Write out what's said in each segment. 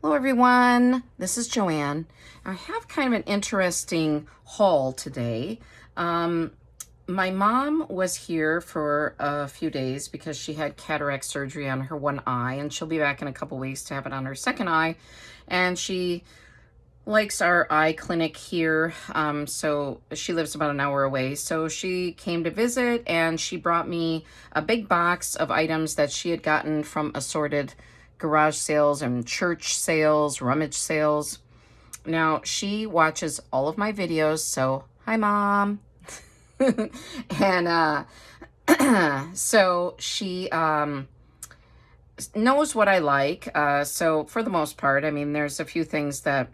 Hello everyone, this is Joanne. I have kind of an interesting haul today. My mom was here for a few days because she had cataract surgery on her one eye, and she'll be back in a couple weeks to have it on her second eye. And she likes our eye clinic here, so she lives about an hour away. So she came to visit, and she brought me a big box of items that she had gotten from assorted garage sales and church sales, rummage sales. Now, she watches all of my videos, so hi, Mom. And so she knows what I like. So for the most part, I mean, there's a few things that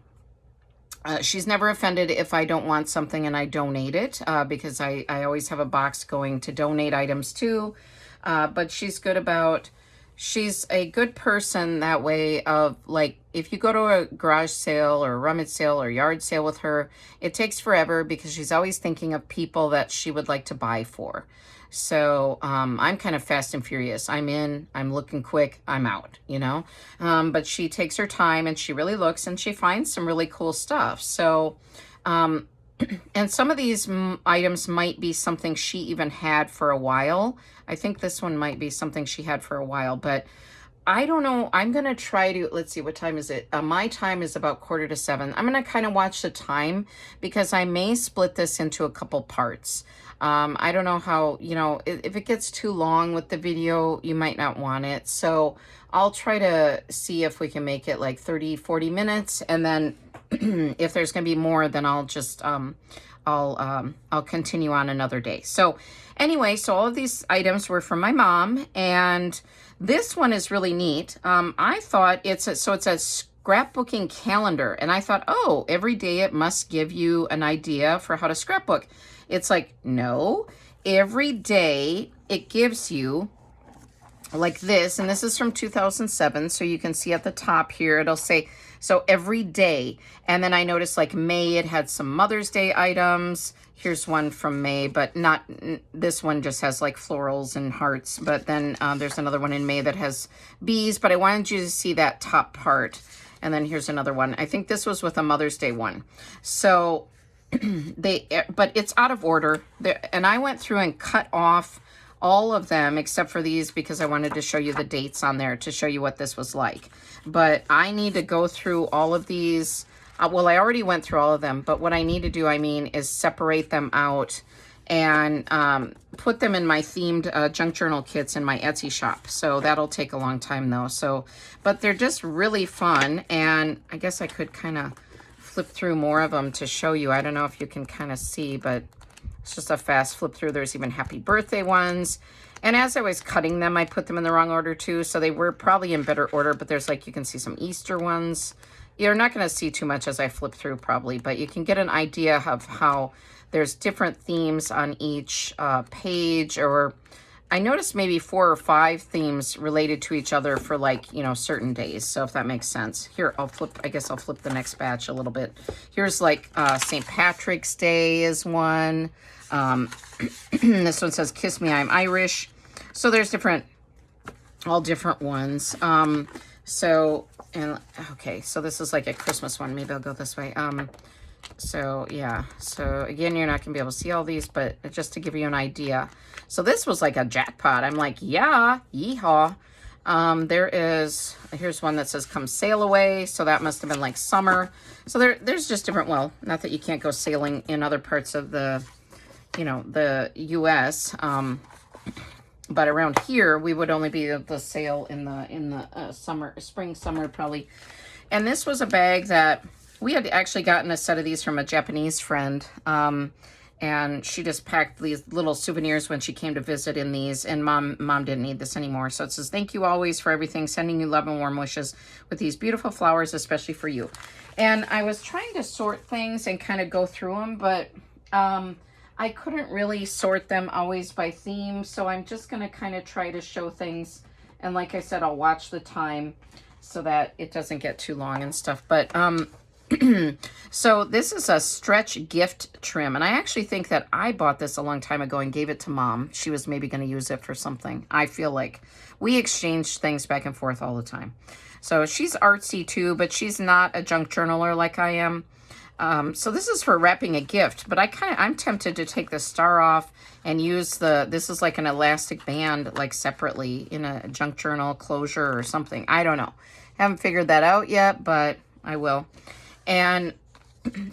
she's never offended if I don't want something and I donate it, because I always have a box going to donate items to. But she's a good person that way of, like, if you go to a garage sale or a rummage sale or yard sale with her, it takes forever because she's always thinking of people that she would like to buy for. So I'm kind of fast and furious. I'm in, I'm looking quick, I'm out, you know? But she takes her time and she really looks and she finds some really cool stuff. So, and some of these items might be something she even had for a while. I think this one might be something she had for a while, but I don't know. I'm going to try to, let's see, what time is it? My time is about 6:45. I'm going to kind of watch the time because I may split this into a couple parts. I don't know how, if it gets too long with the video, you might not want it. So I'll try to see if we can make it like 30, 40 minutes. And then if there's going to be more, then I'll just, I'll continue on another day. So anyway, so all of these items were from my mom, and this one is really neat. I thought it's a scrapbooking calendar, and I thought, oh, every day it must give you an idea for how to scrapbook. It's like, no, every day it gives you like this, and this is from 2007, so you can see at the top here, it'll say, so every day. And then I noticed like May, it had some Mother's Day items. Here's one from May, but not, this one just has like florals and hearts. But then there's another one in May that has bees, but I wanted you to see that top part. And then here's another one. I think this was with a Mother's Day one. So but it's out of order. And I went through and cut off all of them except for these because I wanted to show you the dates on there to show you what this was like. But I need to go through all of these. Well, I already went through all of them, but what I need to do, is separate them out and put them in my themed junk journal kits in my Etsy shop. So that'll take a long time though. So, but they're just really fun. And I guess I could kind of flip through more of them to show you. I don't know if you can kind of see, but it's just a fast flip through. There's even happy birthday ones. And as I was cutting them, I put them in the wrong order too. So they were probably in better order, but there's like, you can see some Easter ones. You're not going to see too much as I flip through probably, but you can get an idea of how there's different themes on each page, or I noticed maybe 4 or 5 themes related to each other for like, certain days. So if that makes sense. Here, I guess I'll flip the next batch a little bit. Here's like St. Patrick's Day is one. This one says, Kiss Me, I'm Irish. So there's all different ones. Okay, so this is like a Christmas one. Maybe I'll go this way. So yeah, so again, you're not gonna be able to see all these, but just to give you an idea. So this was like a jackpot. I'm like, yeah, yeehaw. Here's one that says Come Sail Away. So that must have been like summer. So there's just different, well, not that you can't go sailing in other parts of the, the US. But around here, we would only be able to sail in the spring, summer, probably. And this was a bag that we had actually gotten a set of these from a Japanese friend. And she just packed these little souvenirs when she came to visit in these. And mom didn't need this anymore. So it says, thank you always for everything. Sending you love and warm wishes with these beautiful flowers, especially for you. And I was trying to sort things and kind of go through them, but I couldn't really sort them always by theme, so I'm just going to kind of try to show things. And like I said, I'll watch the time so that it doesn't get too long and stuff. But so this is a stretch gift trim, and I actually think that I bought this a long time ago and gave it to Mom. She was maybe going to use it for something. I feel like we exchange things back and forth all the time. So she's artsy too, but she's not a junk journaler like I am. So this is for wrapping a gift, but I'm tempted to take the star off and use this is like an elastic band, like separately in a junk journal closure or something. I don't know. Haven't figured that out yet, but I will. And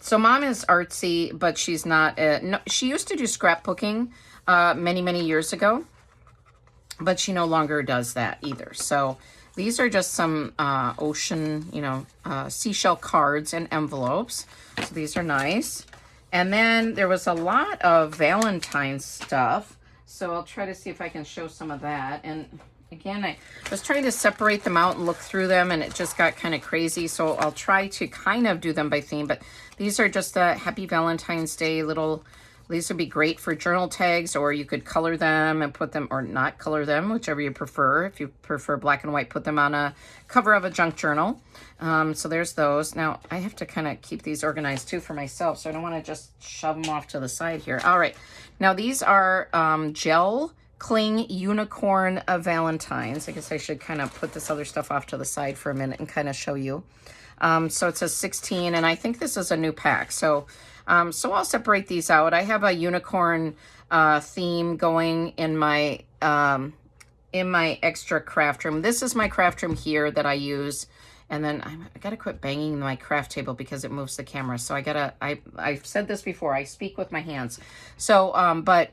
so mom is artsy, but she's not, no, she used to do scrapbooking many, many years ago, but she no longer does that either. So these are just some ocean, seashell cards and envelopes. So these are nice. And then there was a lot of Valentine's stuff. So I'll try to see if I can show some of that. And again, I was trying to separate them out and look through them, and it just got kind of crazy. So I'll try to kind of do them by theme. But these are just the Happy Valentine's Day little. These would be great for journal tags, or you could color them and put them, or not color them, whichever you prefer. If you prefer black and white, put them on a cover of a junk journal. So there's those. Now, I have to kind of keep these organized too for myself, so I don't want to just shove them off to the side here. All right. Now, these are gel cling unicorn of Valentines. I guess I should kind of put this other stuff off to the side for a minute and kind of show you. So it says 16, and I think this is a new pack. So I'll separate these out. I have a unicorn theme going in my extra craft room. This is my craft room here that I use. And then I gotta quit banging my craft table because it moves the camera. So I've said this before, I speak with my hands. So, but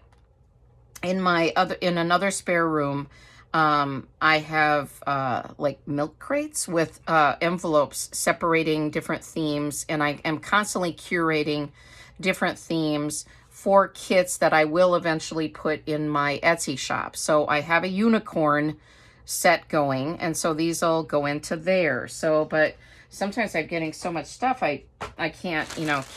in another spare room, I have like milk crates with envelopes separating different themes, and I am constantly curating different themes for kits that I will eventually put in my Etsy shop. So I have a unicorn set going, and so these will go into there. So, but sometimes I'm getting so much stuff, I can't,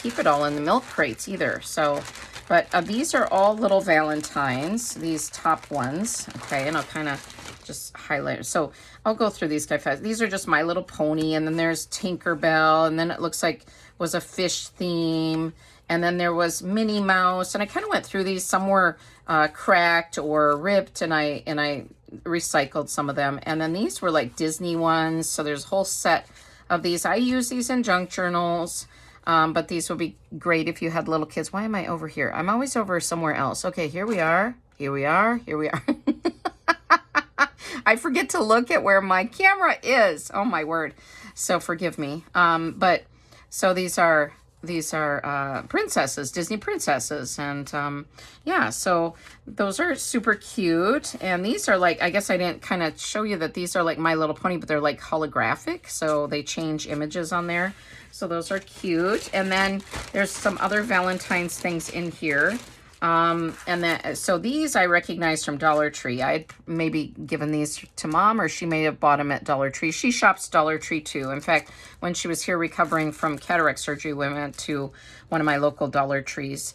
keep it all in the milk crates either. So, but these are all little Valentines, these top ones. Okay, and I'll kind of just highlight it. So I'll go through these guys fast. These are just My Little Pony, and then there's Tinkerbell, and then it looks like was a fish theme, and then there was Minnie Mouse, and I kind of went through these. Some were cracked or ripped, and I recycled some of them. And then these were like Disney ones. So there's a whole set of these. I use these in junk journals, but these would be great if you had little kids. Why am I over here? I'm always over somewhere else. Okay, here we are. Here we are. Here we are. I forget to look at where my camera is. Oh my word. So forgive me. But so these are princesses, Disney princesses. And yeah, so those are super cute. And these are like, I guess I didn't kind of show you that these are like My Little Pony, but they're like holographic. So they change images on there. So those are cute. And then there's some other Valentine's things in here. So these I recognize from Dollar Tree. I had maybe given these to mom, or she may have bought them at Dollar Tree. She shops Dollar Tree too. In fact, when she was here recovering from cataract surgery, we went to one of my local Dollar Trees.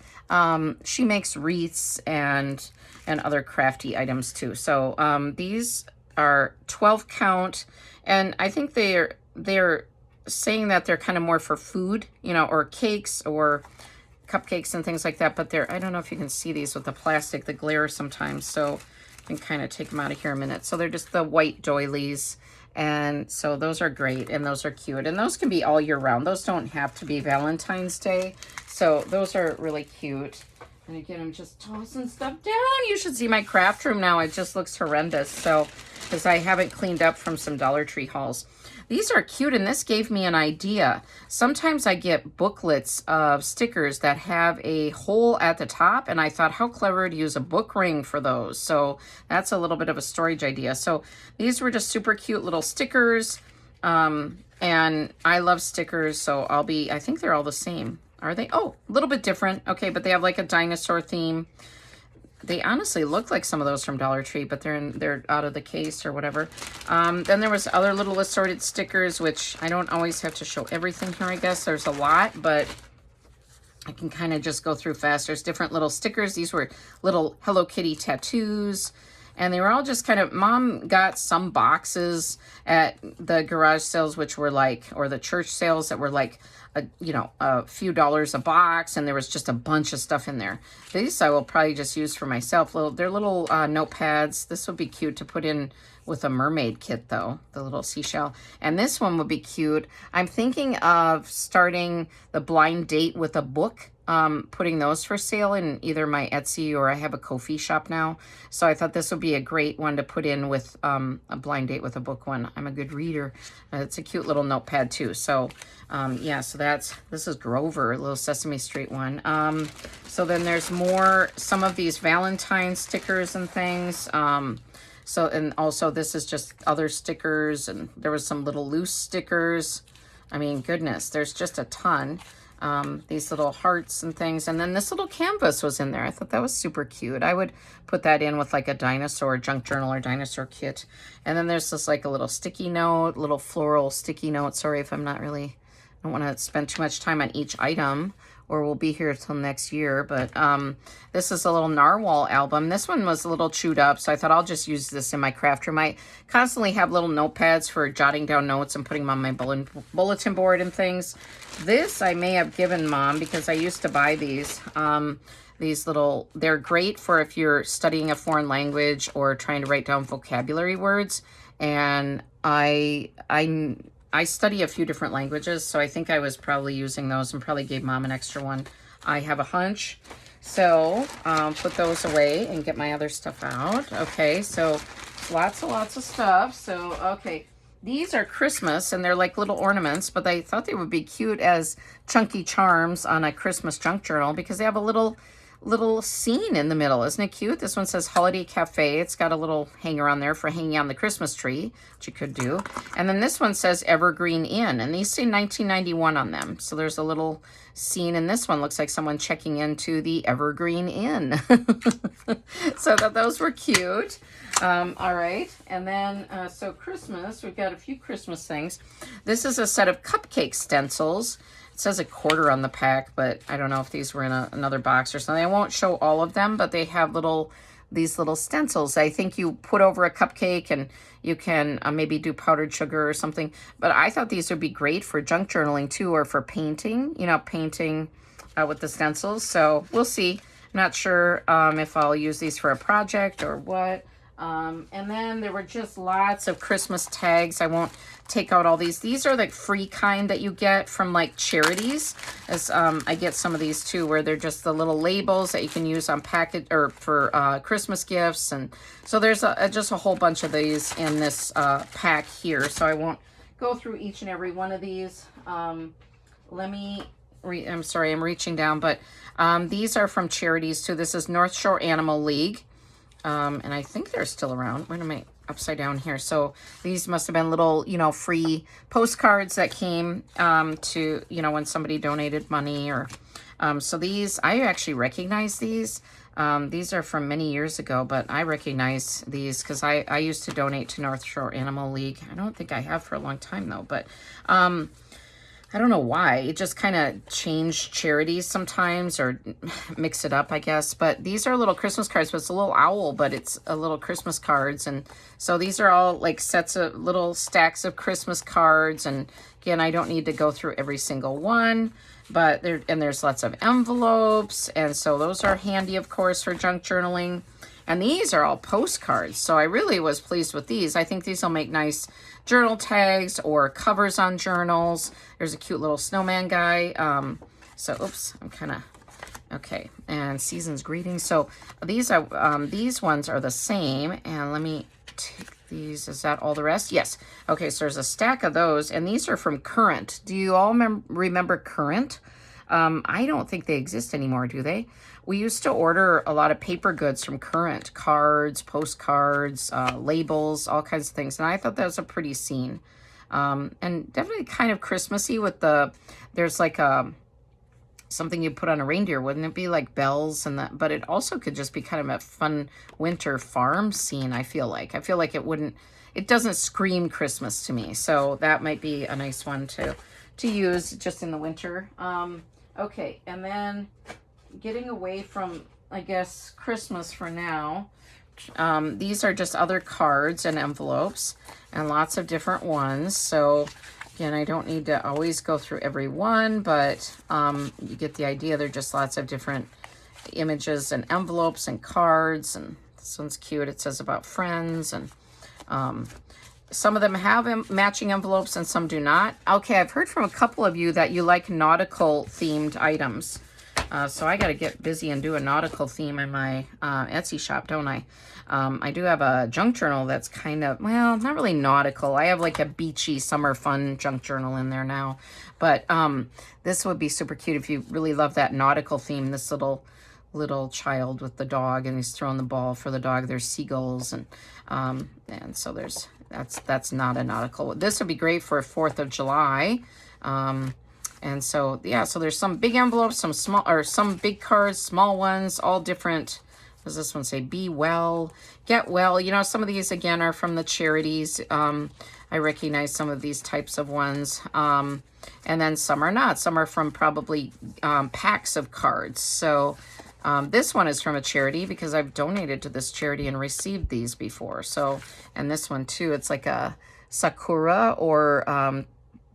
She makes wreaths and other crafty items too. So these are 12 count, and I think they're saying that they're kind of more for food, or cakes or cupcakes and things like that, but I don't know if you can see these with the plastic, the glare sometimes, so I can kind of take them out of here a minute. So they're just the white doilies, and so those are great, and those are cute, and those can be all year round. Those don't have to be Valentine's Day, so those are really cute. And again, I'm just tossing stuff down. You should see my craft room now. It just looks horrendous, so because I haven't cleaned up from some Dollar Tree hauls. These are cute, and this gave me an idea. Sometimes I get booklets of stickers that have a hole at the top, and I thought, how clever to use a book ring for those. So that's a little bit of a storage idea. So these were just super cute little stickers, and I love stickers, so I think they're all the same. Are they? Oh, a little bit different. Okay, but they have like a dinosaur theme. They honestly look like some of those from Dollar Tree, but they're out of the case or whatever. Then there was other little assorted stickers, which I don't always have to show everything here, I guess. There's a lot, but I can kind of just go through fast. There's different little stickers. These were little Hello Kitty tattoos. And they were all just kind of, mom got some boxes at the garage sales, which were like, or the church sales that were like, a few dollars a box, and there was just a bunch of stuff in there. These I will probably just use for myself. They're little notepads. This would be cute to put in with a mermaid kit though, the little seashell. And this one would be cute. I'm thinking of starting the blind date with a book, putting those for sale in either my Etsy or I have a Ko-fi shop now. So I thought this would be a great one to put in with a blind date with a book one. I'm a good reader. It's a cute little notepad too. So yeah, so this is Grover, a little Sesame Street one. So then there's more, some of these Valentine stickers and things. So, and also this is just other stickers, and there was some little loose stickers. I mean, goodness, there's just a ton. These little hearts and things. And then this little canvas was in there. I thought that was super cute. I would put that in with like a dinosaur junk journal or dinosaur kit. And then there's this like a little sticky note, little floral sticky note. Sorry if I'm not really, I don't want to spend too much time on each item, or we'll be here till next year. But this is a little narwhal album. This one was a little chewed up, so I thought I'll just use this in my craft room. I constantly have little notepads for jotting down notes and putting them on my bulletin board and things. This I may have given Mom because I used to buy these. These little, they're great for if you're studying a foreign language or trying to write down vocabulary words. And I study a few different languages, so I think I was probably using those and probably gave Mom an extra one. I have a hunch. So put those away and get my other stuff out. Okay, so lots of stuff. So, okay, these are Christmas, and they're like little ornaments, but I thought they would be cute as chunky charms on a Christmas junk journal because they have a little scene in the middle. Isn't it cute? This one says Holiday Cafe. It's got a little hanger on there for hanging on the Christmas tree, which you could do. And then this one says Evergreen Inn, and these say 1991 on them. So there's a little scene in this one. Looks like someone checking into the Evergreen Inn. So I thought those were cute. All right. And then, so Christmas, we've got a few Christmas things. This is a set of cupcake stencils. It says a quarter on the pack, but I don't know if these were in another box or something. I won't show all of them, but they have these little stencils. I think you put over a cupcake and you can maybe do powdered sugar or something. But I thought these would be great for junk journaling too, or for painting, painting with the stencils. So we'll see. I'm not sure if I'll use these for a project or what. And then there were just lots of Christmas tags. I won't take out all these. These are the free kind that you get from like charities. As I get some of these too, where they're just the little labels that you can use on package or for Christmas gifts. And so there's just a whole bunch of these in this pack here. So I won't go through each and every one of these. Let me I'm sorry, I'm reaching down, but these are from charities too. This is North Shore Animal League. And I think they're still around. Where am I? Upside down here. So these must have been little, free postcards that came to, when somebody donated money or, so these, I actually recognize these. These are from many years ago, but I recognize these because I used to donate to North Shore Animal League. I don't think I have for a long time though, but, I don't know why. It just kind of changed charities sometimes or mix it up, I guess. But these are little Christmas cards, but it's a little owl, but it's a little Christmas cards. And so these are all like sets of little stacks of Christmas cards. And again, I don't need to go through every single one, but there's lots of envelopes. And so those are handy, of course, for junk journaling. And these are all postcards. So I really was pleased with these. I think these will make nice journal tags or covers on journals. There's a cute little snowman guy. So, oops, I'm kind of, okay. And season's greetings. So these ones are the same. And let me take these. Is that all the rest? Yes. Okay, so there's a stack of those. And these are from Current. Do you all remember Current? I don't think they exist anymore, do they? We used to order a lot of paper goods from Current, cards, postcards, labels, all kinds of things. And I thought that was a pretty scene. And definitely kind of Christmassy with there's like something you put on a reindeer. Wouldn't it be like bells and that? But it also could just be kind of a fun winter farm scene, I feel like. I feel like it doesn't scream Christmas to me. So that might be a nice one to use just in the winter. Okay, and then getting away from, I guess, Christmas for now. These are just other cards and envelopes and lots of different ones. So again, I don't need to always go through every one, but you get the idea. They're just lots of different images and envelopes and cards. And this one's cute. It says about friends. And Some of them have matching envelopes and some do not. Okay, I've heard from a couple of you that you like nautical themed items. So I got to get busy and do a nautical theme in my Etsy shop, don't I? I do have a junk journal that's kind of, well, not really nautical. I have like a beachy summer fun junk journal in there now. But this would be super cute if you really love that nautical theme. This little child with the dog, and he's throwing the ball for the dog. There's seagulls, and so that's not a nautical. This would be great for 4th of July. And so, yeah, so there's some big envelopes, some small, or some big cards, small ones, all different. What does this one say? Be well, get well. You know, some of these, again, are from the charities. I recognize some of these types of ones. And then some are not. Some are from probably packs of cards. So this one is from a charity because I've donated to this charity and received these before. So, and this one too, it's like a sakura or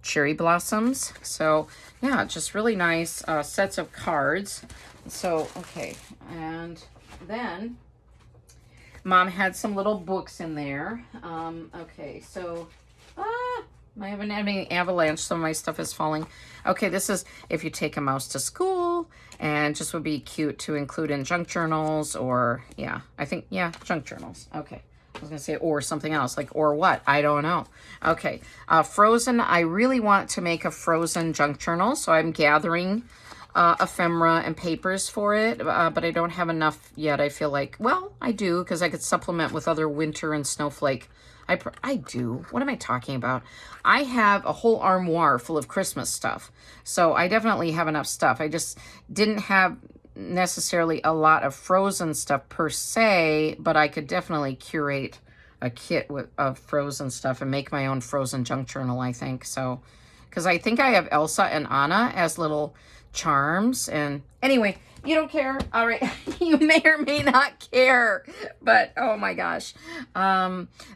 cherry blossoms. So yeah, just really nice sets of cards. So, okay. And then Mom had some little books in there. Okay, so, I haven't had any avalanche. Some of my stuff is falling. Okay, this is if you take a mouse to school, and just would be cute to include in junk journals, or, yeah, I think, yeah, junk journals. Okay. I was going to say, or something else, like, or what? I don't know. Okay. Frozen. I really want to make a Frozen junk journal, so I'm gathering ephemera and papers for it, but I don't have enough yet. I feel like, well, I do, because I could supplement with other winter and snowflake. I do. What am I talking about? I have a whole armoire full of Christmas stuff, so I definitely have enough stuff. I just didn't have necessarily a lot of Frozen stuff per se, but I could definitely curate a kit of Frozen stuff and make my own Frozen junk journal, I think. So, because I think I have Elsa and Anna as little charms. And anyway, you don't care. All right. You may or may not care, but oh my gosh.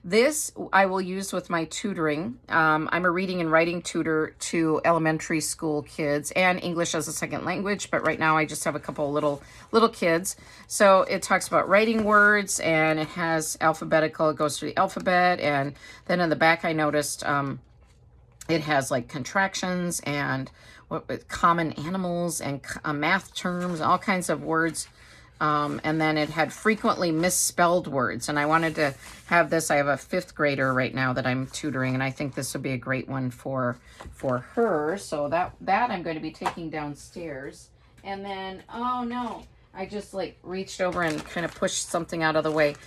This I will use with my tutoring. I'm a reading and writing tutor to elementary school kids and English as a second language, but right now I just have a couple little kids. So it talks about writing words, and it has alphabetical, it goes through the alphabet, and then in the back I noticed it has like contractions and common animals and math terms, all kinds of words. And then it had frequently misspelled words. And I wanted to have this. I have a 5th grader right now that I'm tutoring, and I think this would be a great one for her. So that I'm going to be taking downstairs. And then, oh no, I just like reached over and kind of pushed something out of the way.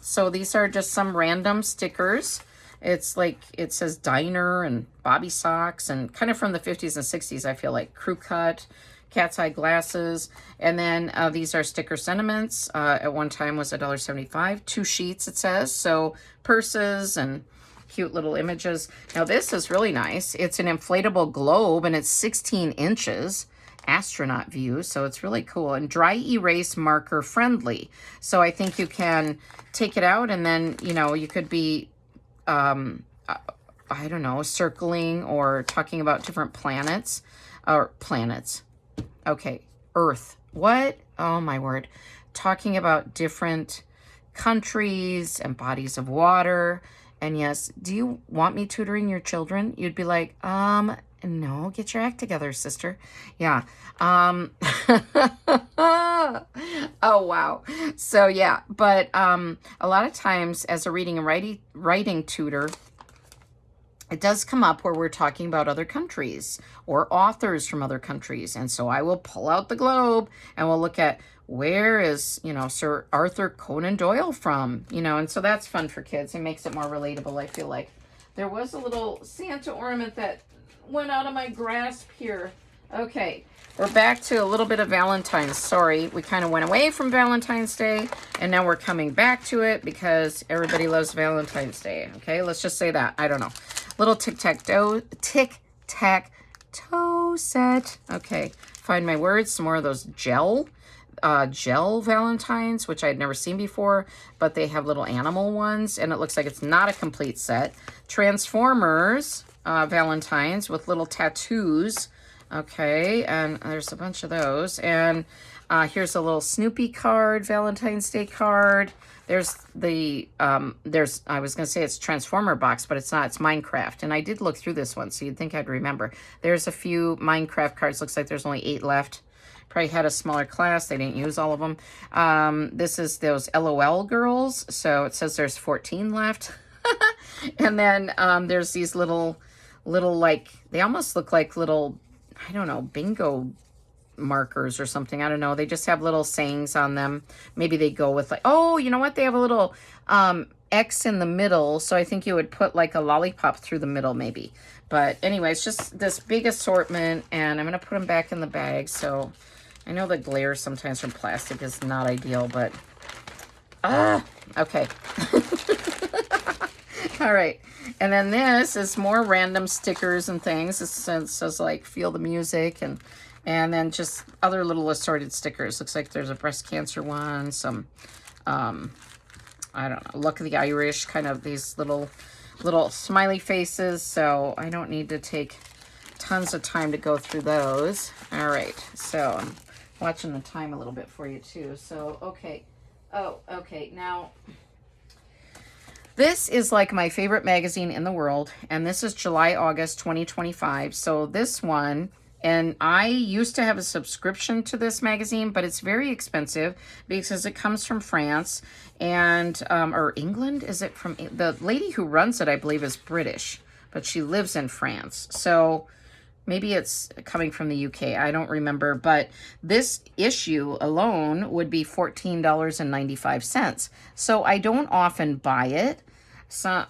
So these are just some random stickers. It's like, it says diner and Bobby socks, and kind of from the 50s and 60s, I feel like. Crew cut, cat's eye glasses. And then these are sticker sentiments. At one time was $1.75. 2 sheets, it says. So purses and cute little images. Now this is really nice. It's an inflatable globe, and it's 16 inches. Astronaut view, so it's really cool, and dry erase marker friendly. So I think you can take it out, and then, you know, you could be I don't know, circling or talking about different planets. Okay, Earth. What? Oh my word. Talking about different countries and bodies of water. And yes, do you want me tutoring your children? You'd be like, no, get your act together, sister. Yeah. Oh, wow. So yeah, but a lot of times as a reading and writing tutor, it does come up where we're talking about other countries or authors from other countries. And so I will pull out the globe and we'll look at, where is, you know, Sir Arthur Conan Doyle from, you know, and so that's fun for kids. It makes it more relatable, I feel like. There was a little Santa ornament that went out of my grasp here. Okay, we're back to a little bit of Valentine's. Sorry, we kind of went away from Valentine's Day, and now we're coming back to it because everybody loves Valentine's Day. Okay, let's just say that. I don't know. Little tic-tac-toe set. Okay, find my words. Some more of those gel Valentines, which I had never seen before, but they have little animal ones, and it looks like it's not a complete set. Transformers Valentines with little tattoos. Okay, and there's a bunch of those. And Here's a little Snoopy card, Valentine's Day card. There's the, I was going to say it's Transformer box, but it's not. It's Minecraft. And I did look through this one, so you'd think I'd remember. There's a few Minecraft cards. Looks like there's only 8 left. Probably had a smaller class. They didn't use all of them. This is those LOL girls. So it says there's 14 left. And then there's these little, like, they almost look like little, I don't know, bingo markers or something. I don't know. They just have little sayings on them. Maybe they go with like, oh, you know what? They have a little X in the middle. So I think you would put like a lollipop through the middle maybe. But anyway, it's just this big assortment, and I'm going to put them back in the bag. So I know the glare sometimes from plastic is not ideal, but okay. All right. And then this is more random stickers and things. It says like feel the music, and then just other little assorted stickers. Looks like there's a breast cancer one, some, I don't know, Luck of the Irish, kind of these little smiley faces. So I don't need to take tons of time to go through those. All right, so I'm watching the time a little bit for you too. So, okay. Oh, okay. Now, this is like my favorite magazine in the world, and this is July, August 2025. So this one, and I used to have a subscription to this magazine, but it's very expensive because it comes from France and, or England. Is it from, the lady who runs it, I believe, is British, but she lives in France. So maybe it's coming from the UK. I don't remember, but this issue alone would be $14.95. So I don't often buy it. So,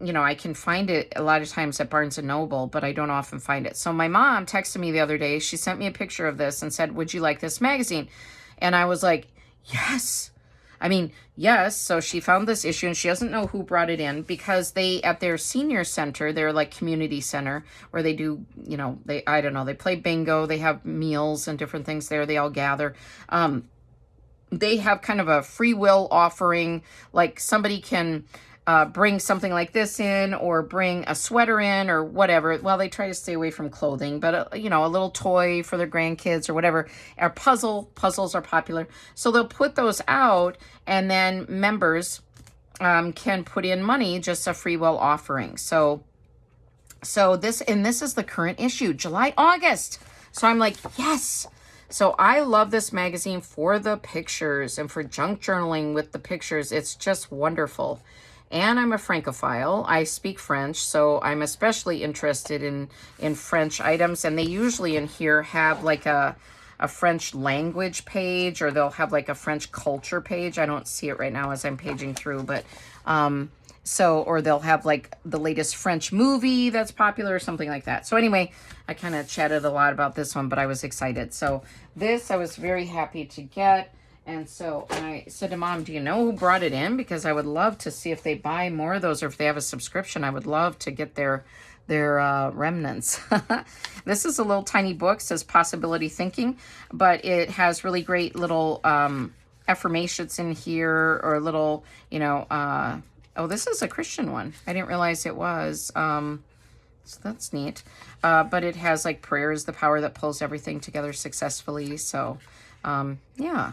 you know, I can find it a lot of times at Barnes & Noble, but I don't often find it. So my mom texted me the other day. She sent me a picture of this and said, would you like this magazine? And I was like, yes. I mean, yes. So she found this issue, and she doesn't know who brought it in because they, at their senior center, their like community center where they do, you know, I don't know, they play bingo, they have meals and different things there. They all gather. They have kind of a free will offering, like somebody can bring something like this in, or bring a sweater in, or whatever. Well, they try to stay away from clothing, but you know, a little toy for their grandkids or whatever. Or puzzles are popular, so they'll put those out, and then members can put in money, just a free will offering. So this is the current issue, July, August. So I'm like, yes. So I love this magazine for the pictures and for junk journaling with the pictures. It's just wonderful. And I'm a Francophile. I speak French, so I'm especially interested in French items. And they usually in here have like a French language page, or they'll have like a French culture page. I don't see it right now as I'm paging through, but or they'll have like the latest French movie that's popular or something like that. So anyway, I kind of chatted a lot about this one, but I was excited. So this I was very happy to get. And so I said to Mom, do you know who brought it in? Because I would love to see if they buy more of those, or if they have a subscription. I would love to get their remnants. This is a little tiny book, says Possibility Thinking, but it has really great little affirmations in here, or little, you know, oh, this is a Christian one. I didn't realize it was. So that's neat. But it has like prayer is the power that pulls everything together successfully. So yeah.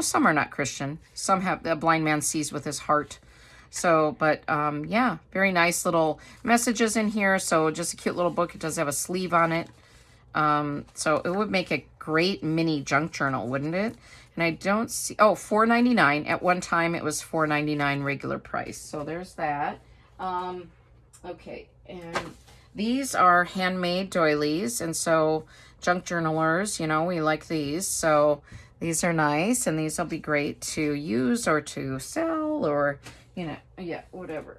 Some are not Christian. Some have the blind man sees with his heart. So, but yeah, very nice little messages in here. So just a cute little book. It does have a sleeve on it. So it would make a great mini junk journal, wouldn't it? And I don't see, oh, $4.99. At one time it was $4.99 regular price. So there's that. Okay. And these are handmade doilies. And so junk journalers, you know, we like these. So these are nice, and these will be great to use or to sell, or, you know, yeah, whatever.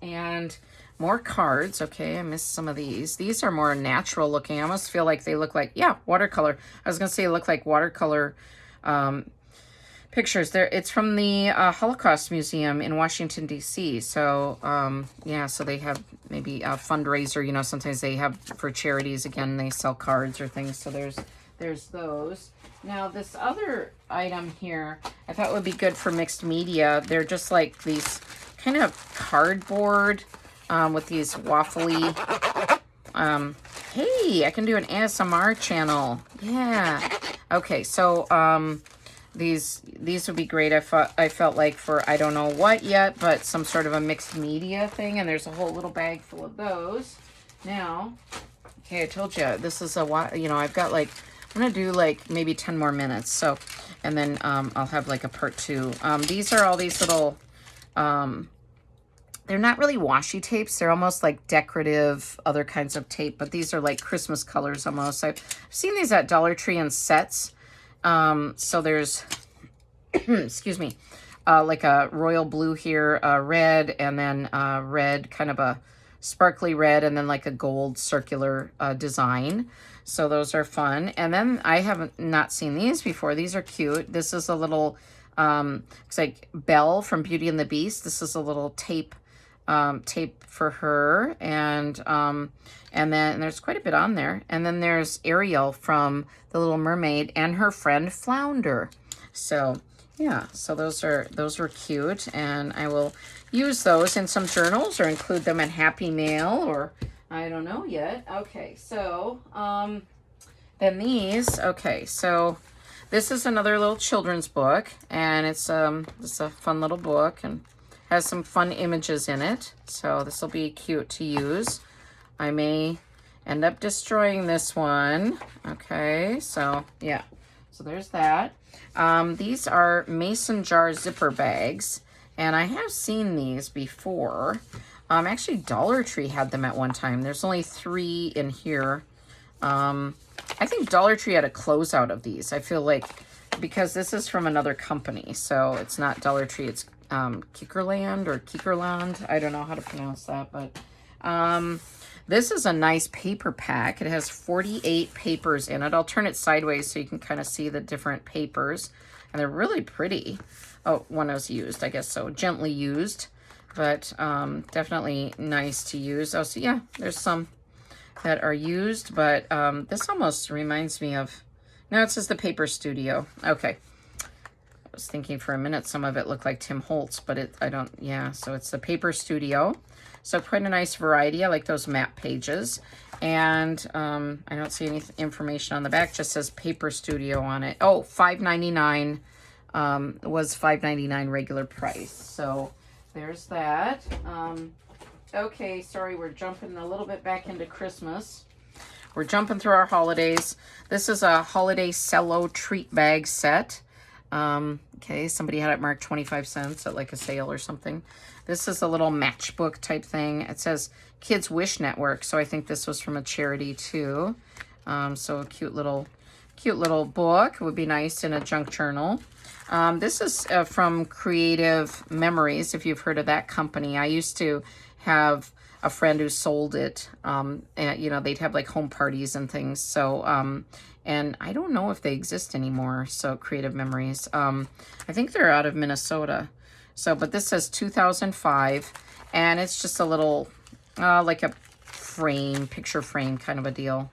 And more cards. Okay, I missed some of these. These are more natural looking. I almost feel like they look like, yeah, watercolor. I was going to say look like watercolor pictures. There, it's from the Holocaust Museum in Washington, D.C. So, yeah, so they have maybe a fundraiser. You know, sometimes they have for charities. Again, they sell cards or things. So there's those. Now, this other item here, I thought would be good for mixed media. They're just like these kind of cardboard with these waffly, hey, I can do an ASMR channel. Yeah. Okay, so these would be great. I felt like for I don't know what yet, but some sort of a mixed media thing, and there's a whole little bag full of those. Now, okay, I told you this is a while. You know, I've got like I'm gonna do like maybe 10 more minutes. So, and then I'll have like a part 2. These are all these little. They're not really washi tapes. They're almost like decorative other kinds of tape, but these are like Christmas colors almost. I've seen these at Dollar Tree in sets. So there's, excuse me, like a royal blue here, red, and then red, kind of a sparkly red, and then like a gold circular design. So those are fun. And then I haven't not seen these before. These are cute. This is a little, it's like Belle from Beauty and the Beast. This is a little tape for her, and then there's quite a bit on there. And then there's Ariel from The Little Mermaid and her friend Flounder. So yeah, so those were cute, and I will use those in some journals or include them in Happy Mail, or I don't know yet. Okay, so then these. Okay, so this is another little children's book, and it's a fun little book and has some fun images in it. So this will be cute to use. I may end up destroying this one. Okay, so yeah, so there's that. These are mason jar zipper bags, and I have seen these before. Actually, Dollar Tree had them at one time. There's only 3 in here. I think Dollar Tree had a closeout of these. I feel like because this is from another company, so it's not Dollar Tree, it's Kickerland or Kickerland. I don't know how to pronounce that, but this is a nice paper pack. It has 48 papers in it. I'll turn it sideways so you can kind of see the different papers, and they're really pretty. Oh, one was used, I guess so, gently used, but definitely nice to use. Oh, so yeah, there's some that are used, but this almost reminds me of, no, it says the Paper Studio. Okay. I was thinking for a minute some of it looked like Tim Holtz, but I don't, yeah, so it's the Paper Studio. So quite a nice variety. I like those map pages. And I don't see any information on the back, just says Paper Studio on it. Oh, $5.99 was $5.99 regular price. So there's that. Okay, sorry, we're jumping a little bit back into Christmas. We're jumping through our holidays. This is a holiday cello treat bag set. Okay, somebody had it marked 25 cents at like a sale or something. This is a little matchbook type thing. It says Kids Wish Network, so I think this was from a charity too. So a cute little book. It would be nice in a junk journal. This is from Creative Memories, if you've heard of that company. I used to have a friend who sold it. And, you know, they'd have like home parties and things. So, and I don't know if they exist anymore. So Creative Memories. I think they're out of Minnesota. So, but this says 2005, and it's just a little, like a frame, picture frame kind of a deal.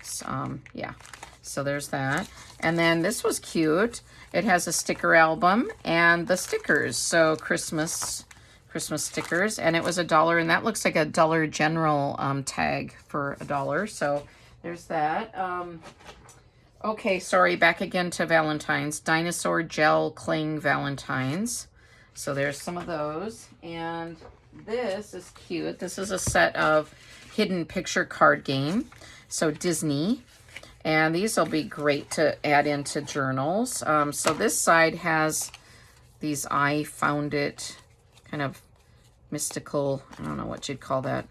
So, yeah. So there's that. And then this was cute. It has a sticker album and the stickers. So Christmas stickers, and it was $1, and that looks like a Dollar General tag for $1. So there's that. Okay, sorry, back again to Valentine's. Dinosaur Gel Cling Valentines. So there's some of those. And this is cute. This is a set of hidden picture card game. So Disney. And these will be great to add into journals. So this side has these I found it kind of mystical, I don't know what you'd call that,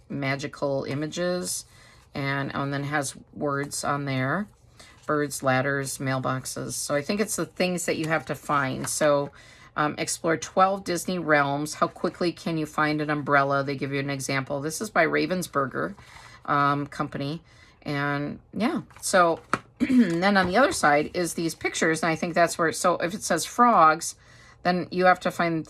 magical images. And then has words on there. Birds, ladders, mailboxes. So I think it's the things that you have to find. So explore 12 Disney realms. How quickly can you find an umbrella? They give you an example. This is by Ravensburger company. And yeah, so then on the other side is these pictures. And I think that's where, so if it says frogs, then you have to find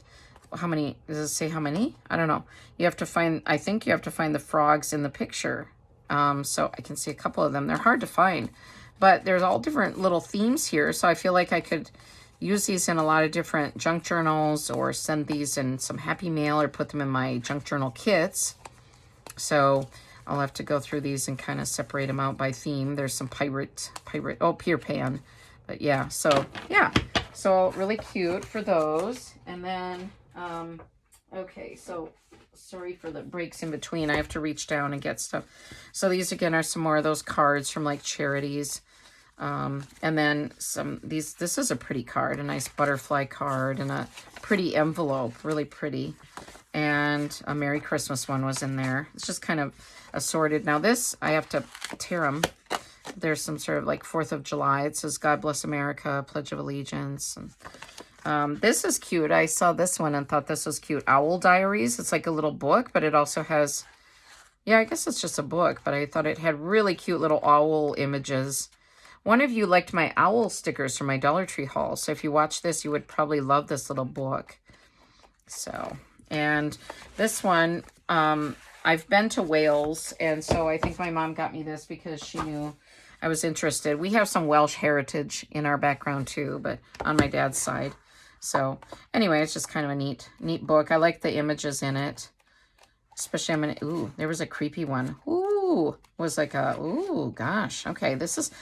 how many, does it say how many? I don't know. You have to find, I think you have to find the frogs in the picture. So I can see a couple of them. They're hard to find, but there's all different little themes here. So I feel like I could use these in a lot of different junk journals, or send these in some Happy Mail, or put them in my junk journal kits. So I'll have to go through these and kind of separate them out by theme. There's some oh, Peter Pan. But yeah, so yeah. So really cute for those. And then, okay, so sorry for the breaks in between. I have to reach down and get stuff. So these again are some more of those cards from like charities. And then this is a pretty card, a nice butterfly card and a pretty envelope, really pretty. And a Merry Christmas one was in there. It's just kind of assorted. Now this, I have to tear them. There's some sort of like 4th of July. It says God Bless America, Pledge of Allegiance. And this is cute. I saw this one and thought this was cute. Owl Diaries. It's like a little book, but it also has, yeah, I guess it's just a book, but I thought it had really cute little owl images. One of you liked my owl stickers from my Dollar Tree haul. So if you watch this, you would probably love this little book. So, and this one, I've been to Wales, and so I think my mom got me this because she knew I was interested. We have some Welsh heritage in our background too, but on my dad's side. So anyway, it's just kind of a neat book. I like the images in it. Especially ooh, there was a creepy one. Ooh, was like a, ooh, gosh. Okay, this is,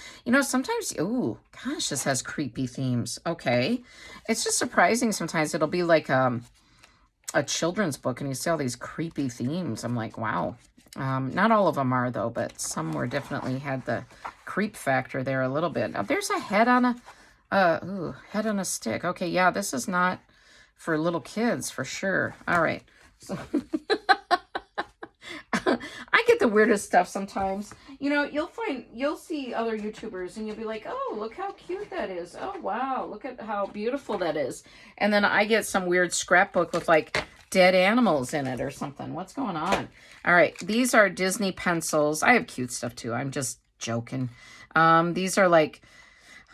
sometimes, ooh, gosh, this has creepy themes. Okay. It's just surprising sometimes. It'll be like a children's book and you see all these creepy themes. I'm like, wow. Not all of them are though, but some were definitely had the creep factor there a little bit. Now there's a head on head on a stick. Okay, yeah, this is not for little kids for sure. All right. So I get the weirdest stuff sometimes. You'll see other YouTubers and you'll be like, oh, look how cute that is. Oh, wow, look at how beautiful that is. And then I get some weird scrapbook with like dead animals in it or something. What's going on? All right, these are Disney pencils. I have cute stuff too. I'm just joking. These are like,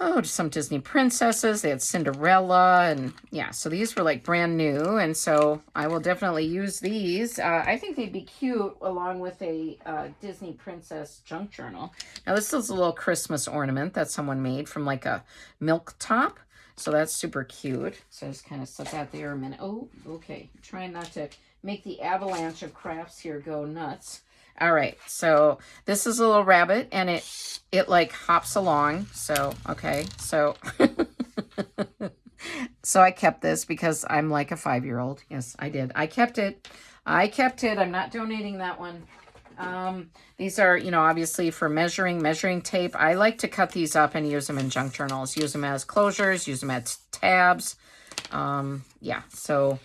just some Disney princesses. They had Cinderella, and yeah, so these were like brand new, and so I will definitely use these. I think they'd be cute along with a Disney princess junk journal. Now this is a little Christmas ornament that someone made from like a milk top, so that's super cute. So just kind of set that there a minute. Oh, okay, trying not to make the avalanche of crafts here go nuts. All right, so this is a little rabbit, and it like hops along. So, okay, so so I kept this because I'm like a 5-year-old. Yes, I did. I kept it. I'm not donating that one. These are, obviously for measuring tape. I like to cut these up and use them in junk journals. Use them as closures, use them as tabs. Yeah, so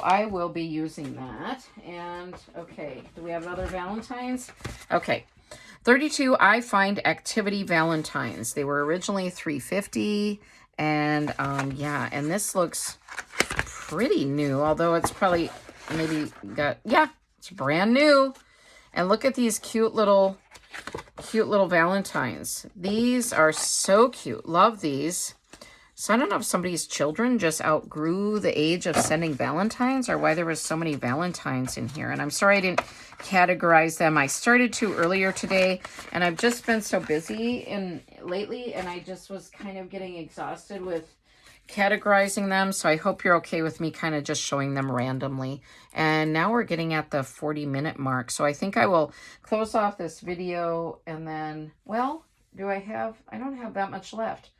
I will be using that. And okay, do we have another Valentine's? Okay, 32 I Find Activity Valentines. They were originally $3.50, and yeah, and this looks pretty new, although it's probably maybe it's brand new. And look at these cute little Valentines. These are so cute. Love these. So I don't know if somebody's children just outgrew the age of sending Valentines or why there was so many Valentines in here. And I'm sorry I didn't categorize them. I started to earlier today, and I've just been so busy lately, and I just was kind of getting exhausted with categorizing them. So I hope you're okay with me kind of just showing them randomly. And now we're getting at the 40-minute mark. So I think I will close off this video, and then, well, I don't have that much left.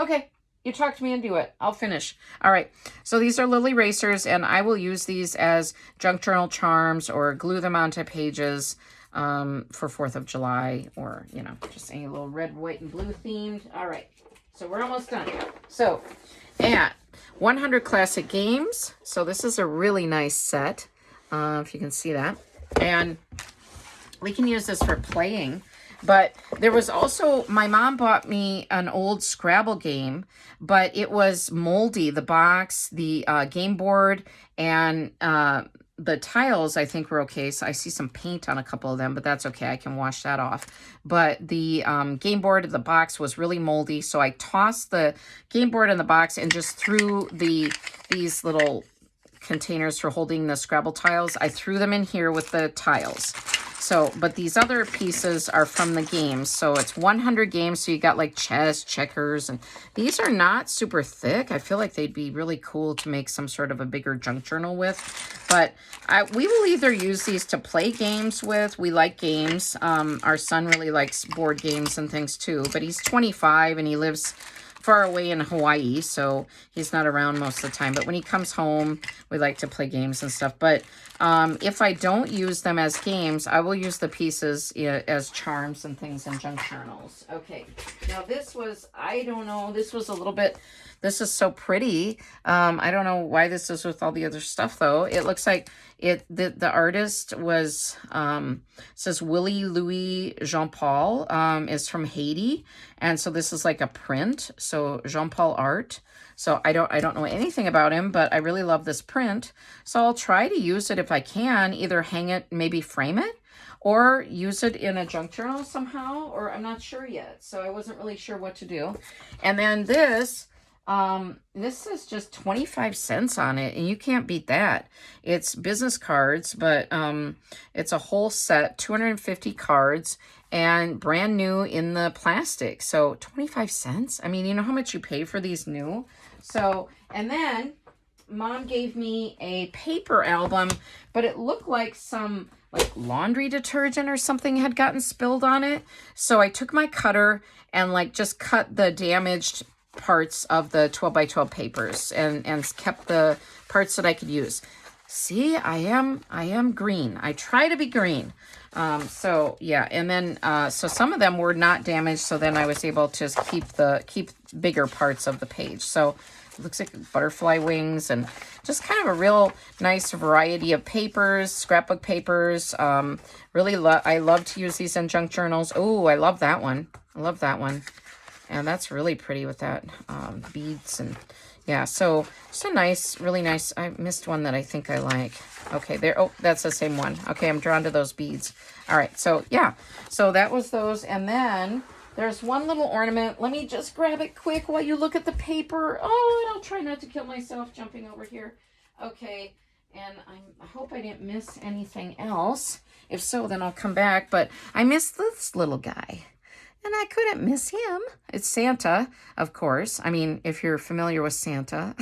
Okay. You talk to me and do it. I'll finish. All right. So these are little erasers, and I will use these as junk journal charms or glue them onto pages for 4th of July, or, just any little red, white, and blue themed. All right. So we're almost done. So at 100 Classic Games. So this is a really nice set, if you can see that. And we can use this for playing. But there was also, my mom bought me an old Scrabble game, but it was moldy. The box, the game board, and the tiles, I think, were okay. So I see some paint on a couple of them, but that's okay. I can wash that off. But the game board of the box was really moldy, so I tossed the game board in the box and just threw these little containers for holding the Scrabble tiles. I threw them in here with the tiles. So, but these other pieces are from the games. So it's 100 games. So you got like chess, checkers, and these are not super thick. I feel like they'd be really cool to make some sort of a bigger junk journal with. But we will either use these to play games with. We like games. Our son really likes board games and things too. But he's 25 and he lives far away in Hawaii, so he's not around most of the time. But when he comes home, we like to play games and stuff. But if I don't use them as games, I will use the pieces as charms and things in junk journals. Okay, now this was, I don't know, this was a little bit, this is so pretty. I don't know why this is with all the other stuff though. It looks like the artist was says Willie Louis Jean Paul is from Haiti, and so this is like a print. So Jean Paul art. So I don't know anything about him, but I really love this print. So I'll try to use it if I can, either hang it, maybe frame it, or use it in a junk journal somehow, or I'm not sure yet. So I wasn't really sure what to do. And then this is just 25 cents on it, and you can't beat that. It's business cards, but it's a whole set, 250 cards, and brand new in the plastic. So 25 cents. I mean, you know how much you pay for these new? So, and then Mom gave me a paper album, but it looked like some like laundry detergent or something had gotten spilled on it. So I took my cutter and like just cut the damaged parts of the 12 by 12 papers and kept the parts that I could use. See, I am green. I try to be green. So yeah, and then so some of them were not damaged, so then I was able to just keep bigger parts of the page. So it looks like butterfly wings and just kind of a real nice variety of papers, scrapbook papers. Really I love to use these in junk journals. Oh, I love that one. I love that one. And that's really pretty with that beads and yeah, so it's a nice, really nice. I missed one that I think I like. Okay, there. Oh, that's the same one. Okay, I'm drawn to those beads. All right, so yeah, so that was those. And then there's one little ornament. Let me just grab it quick while you look at the paper. Oh, and I'll try not to kill myself jumping over here. Okay, and I hope I didn't miss anything else. If so, then I'll come back. But I missed this little guy. And I couldn't miss him. It's Santa, of course. I mean, if you're familiar with Santa.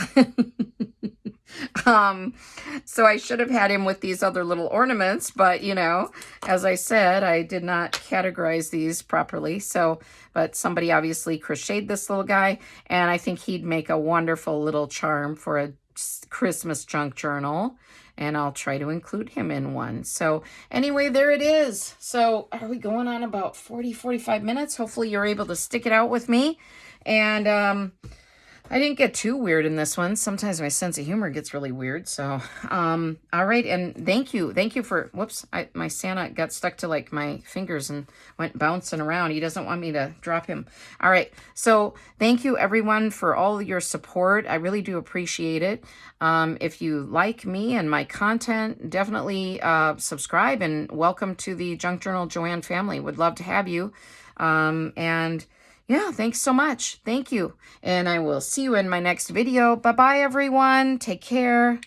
So I should have had him with these other little ornaments, but you know, as I said, I did not categorize these properly. So, but somebody obviously crocheted this little guy, and I think he'd make a wonderful little charm for a Christmas junk journal. And I'll try to include him in one. So anyway, there it is. So are we going on about 45 minutes? Hopefully you're able to stick it out with me. And I didn't get too weird in this one. Sometimes my sense of humor gets really weird. So, all right. And thank you for, whoops, my Santa got stuck to like my fingers and went bouncing around. He doesn't want me to drop him. All right. So thank you everyone for all your support. I really do appreciate it. If you like me and my content, definitely subscribe and welcome to the Junk Journal Joanne family. Would love to have you. And yeah, thanks so much. Thank you. And I will see you in my next video. Bye-bye, everyone. Take care.